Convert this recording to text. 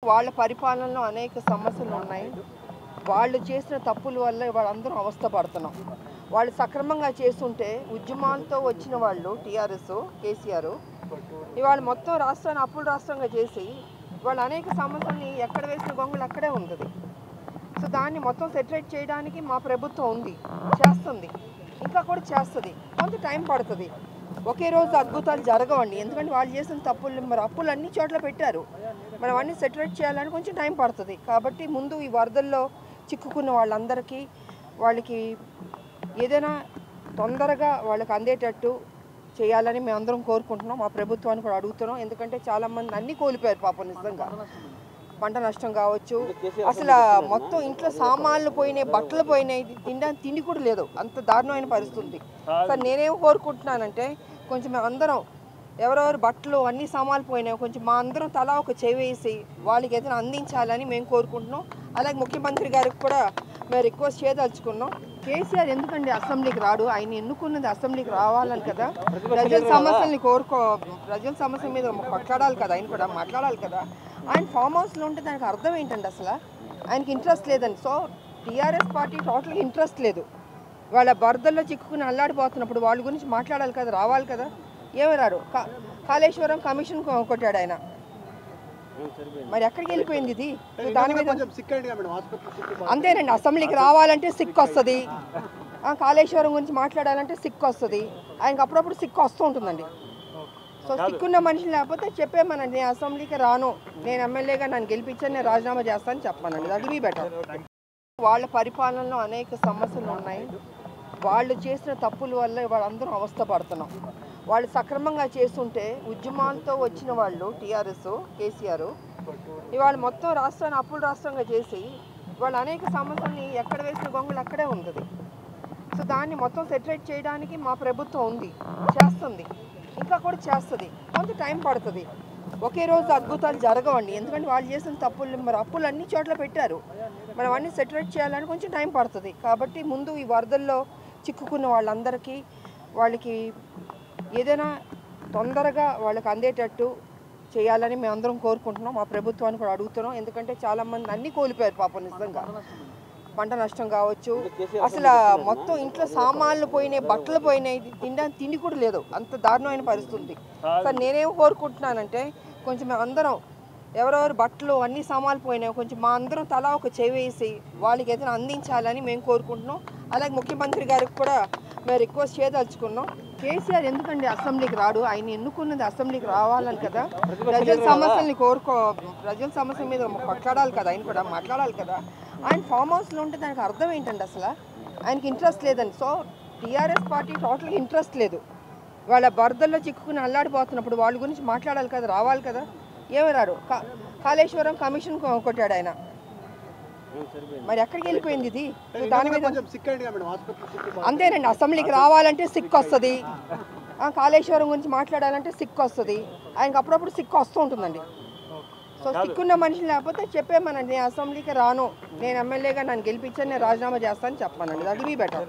వాళ్ళ పరిపాలనలో అనేక సమస్యలు ఉన్నాయి. వాళ్ళు చేసిన తప్పుల వల్ల వాళ్ళందరం అవస్థ పడుతున్నాం. వాళ్ళు సక్రమంగా చేస్తుంటే ఉద్యమాలతో వచ్చిన వాళ్ళు టీఆర్ఎస్ కేసీఆర్ ఇవాళ మొత్తం రాష్ట్రాన్ని అప్పుల రాష్ట్రంగా చేసి వాళ్ళు అనేక సమస్యల్ని ఎక్కడ వేసిన గొంగళి అక్కడే ఉంది. సో దాన్ని మొత్తం సెటిలైట్ చేయడానికి మా ప్రభుత్వం ఉంది, చేస్తుంది, ఇంకా కూడా చేస్తుంది. కొంత టైం పడుతుంది. ఒకే రోజు అద్భుతాలు జరగవండి. ఎందుకంటే వాళ్ళు చేసిన తప్పులు మరి అప్పులు అన్ని చోట్ల పెట్టారు. మనం అన్నీ సెటిలైట్ చేయాలని కొంచెం టైం పడుతుంది. కాబట్టి ముందు ఈ వరదల్లో చిక్కుకున్న వాళ్ళందరికీ వాళ్ళకి ఏదైనా తొందరగా వాళ్ళకి అందేటట్టు చేయాలని మేము అందరం కోరుకుంటున్నాం. మా ప్రభుత్వాన్ని కూడా అడుగుతున్నాం. ఎందుకంటే చాలామంది అన్నీ కోల్పోయారు పాపం. నిజంగా పంట నష్టం కావచ్చు, అసలు మొత్తం ఇంట్లో సామాన్లు పోయినాయి, బట్టలు పోయినాయి, తినడానికి తిండి కూడా లేదు. అంత దారుణమైన పరిస్థితి. సార్ నేనేం కోరుకుంటున్నానంటే కొంచెం మేము అందరం ఎవరెవరు బట్టలు అన్ని సామాన్లు పోయినాయి కొంచెం మా అందరం తలా ఒక చేవేసి వాళ్ళకి ఏదైనా అందించాలని మేము కోరుకుంటున్నాం. అలాగే ముఖ్యమంత్రి గారికి కూడా మేము రిక్వెస్ట్ చేయదలుచుకున్నాం. కేసీఆర్ ఎందుకండి అసెంబ్లీకి రాడు? ఆయన ఎన్నుకున్నది అసెంబ్లీకి రావాలని కదా, ప్రజల సమస్యల్ని ప్రజల సమస్యల మీద కొట్లాడాలి కదా, ఆయన కూడా మాట్లాడాలి కదా. ఆయన ఫామ్ హౌస్లో ఉంటే దానికి అర్థం ఏంటండి? అసలు ఆయనకి ఇంట్రెస్ట్ లేదండి. సో టీఆర్ఎస్ పార్టీ టోటల్గా ఇంట్రెస్ట్ లేదు. వాళ్ళ బరదల్లో చిక్కుకుని అల్లాడిపోతున్నప్పుడు వాళ్ళ గురించి మాట్లాడాలి కదా, రావాలి కదా. ఏమి రాడు. కాళేశ్వరం కమిషన్ కొట్టాడు ఆయన. మరి ఎక్కడికి వెళ్ళిపోయింది ఇది? దాని మీద అంతేనండి. అసెంబ్లీకి రావాలంటే సిక్కు వస్తుంది, కాళేశ్వరం గురించి మాట్లాడాలంటే సిక్కు వస్తుంది. ఆయనకు అప్పుడప్పుడు సిక్కు వస్తూ ఉంటుందండి. సో సిక్కున్న మనిషి లేకపోతే చెప్పేమనండి, నేను అసెంబ్లీకి రాను, నేను ఎమ్మెల్యేగా నన్ను గెలిపించాను, నేను రాజీనామా చేస్తానని చెప్పానండి. That be better. వాళ్ళ పరిపాలనలో అనేక సమస్యలు ఉన్నాయి. వాళ్ళు చేసిన తప్పుల వల్ల వాళ్ళందరం అవస్థ పడుతున్నాం. వాళ్ళు సక్రమంగా చేస్తుంటే ఉద్యమాలతో వచ్చిన వాళ్ళు టీఆర్ఎస్ కేసీఆర్ ఇవాళ మొత్తం రాష్ట్రాన్ని అప్పుల రాష్ట్రంగా చేసి వాళ్ళు అనేక సమస్యల్ని ఎక్కడ వేసిన గొంగళి అక్కడే ఉంది. సో దాన్ని మొత్తం సెటిలైట్ చేయడానికి మా ప్రభుత్వం ఉంది, చేస్తుంది, ఇంకా కూడా చేస్తుంది. కొంత టైం పడుతుంది. ఒకే రోజు అద్భుతాలు జరగవండి. ఎందుకంటే వాళ్ళు చేసిన తప్పులు మరి అప్పులు అన్ని చోట్ల పెట్టారు. మనం అన్నీ సెటిలైట్ చేయాలని కొంచెం టైం పడుతుంది. కాబట్టి ముందు ఈ వరదల్లో చిక్కుకున్న వాళ్ళందరికీ వాళ్ళకి ఏదైనా తొందరగా వాళ్ళకి అందేటట్టు చేయాలని మేము అందరం కోరుకుంటున్నాం. మా ప్రభుత్వాన్ని కూడా అడుగుతున్నాం. ఎందుకంటే చాలామంది అన్నీ కోల్పోయారు పాపం. నిజంగా పంట నష్టం కావచ్చు, అసలు మొత్తం ఇంట్లో సామాన్లు పోయినాయి, బట్టలు పోయినాయి, తినడానికి తిండి కూడా లేదు. అంత దారుణమైన పరిస్థితి. సార్ నేనేం కోరుకుంటున్నానంటే కొంచెం మేము అందరం ఎవరెవరు బట్టలు అన్ని సామాన్లు పోయినాయి కొంచెం మా అందరం తలా ఒక చేవేసి వాళ్ళకి ఏదైనా అందించాలని మేము కోరుకుంటున్నాం. అలాగే ముఖ్యమంత్రి గారికి కూడా మేము రిక్వెస్ట్ చేయదలుచుకున్నాం. కేసీఆర్ ఎందుకండి అసెంబ్లీకి రాడు? ఆయన ఎన్నుకున్నది అసెంబ్లీకి రావాలని కదా, ప్రజల సమస్యల మీద కొట్లాడాలి కదా, ఆయన కూడా మాట్లాడాలి కదా. ఆయన ఫామ్ హౌస్లో ఉంటే దానికి అర్థం ఏంటండి? అసలు ఆయనకి ఇంట్రెస్ట్ లేదండి. సో టీఆర్ఎస్ పార్టీ టోటల్గా ఇంట్రెస్ట్ లేదు. వాళ్ళ బరదల్లో చిక్కుకుని అల్లాడిపోతున్నప్పుడు వాళ్ళ గురించి మాట్లాడాలి కదా, రావాలి కదా. ఏమి రాడు. కాళేశ్వరం కమిషన్ కొట్టాడు ఆయన. మరి ఎక్కడికి వెళ్ళిపోయింది ఇది? దాని మీద అంతేనండి. అసెంబ్లీకి రావాలంటే సిక్కు వస్తుంది, కాళేశ్వరం గురించి మాట్లాడాలంటే సిక్కు వస్తుంది. ఆయనకు అప్పుడప్పుడు సిక్కు వస్తూ ఉంటుందండి. సో సిక్కున్న మనిషి లేకపోతే చెప్పేమనండి, నేను అసెంబ్లీకి రాను, నేను ఎమ్మెల్యేగా నన్ను గెలిపించాను, నేను రాజీనామా చేస్తానని చెప్పానండి. That be better.